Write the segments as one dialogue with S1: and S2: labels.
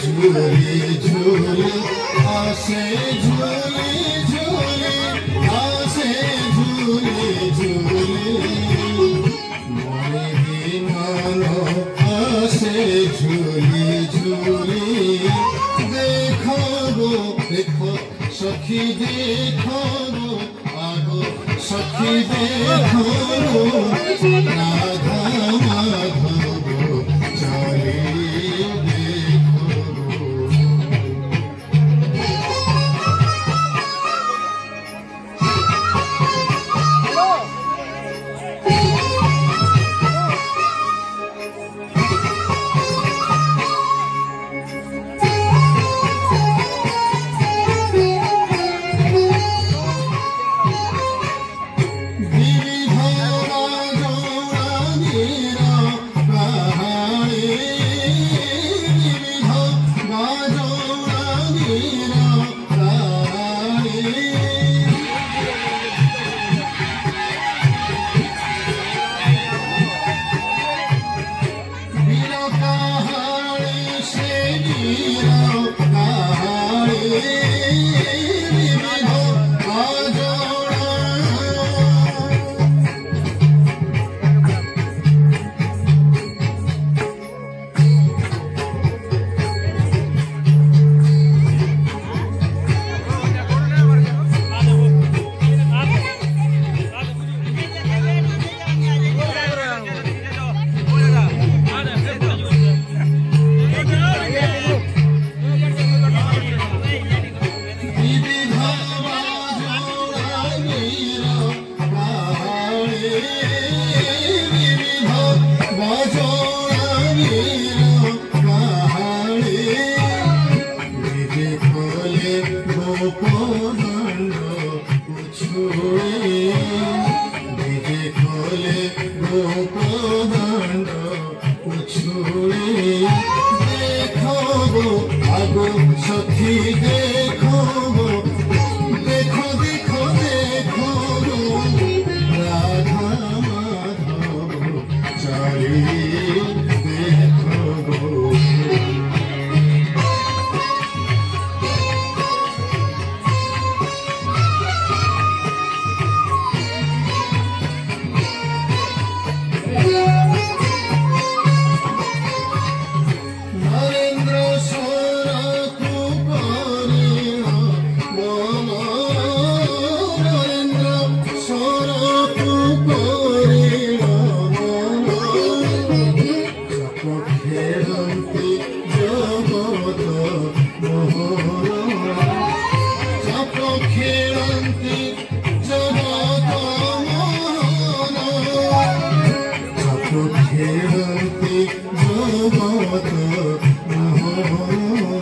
S1: झूले झूले आसे झूले झूले आसे झूले झूले मोरे मानो आसे झूले झूले देखो गो देखो सखी देखो गो आगो सखी देखो गो राधा माधव गो चले देखो सखी देखो गो देखो देखो देखो गो राधा माधव चले देखो गो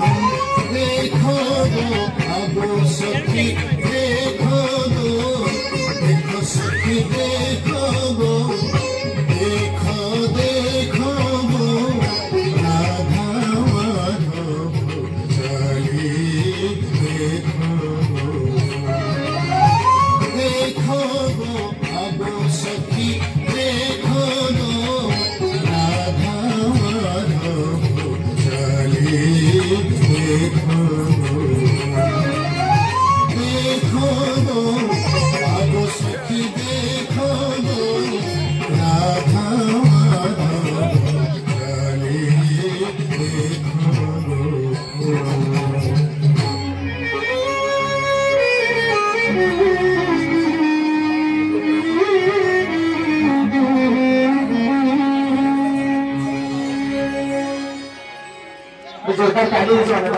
S1: देखो गो आगो सखी देखो गो देखो सखी देखो गो देखो देखो गो राधा माधव चले देखो देखो गो आगो सखी देखो गो राधा माधव चले देखो देखो गो आगो सखी देखो गो राधा माधव चले देखो
S2: सरकार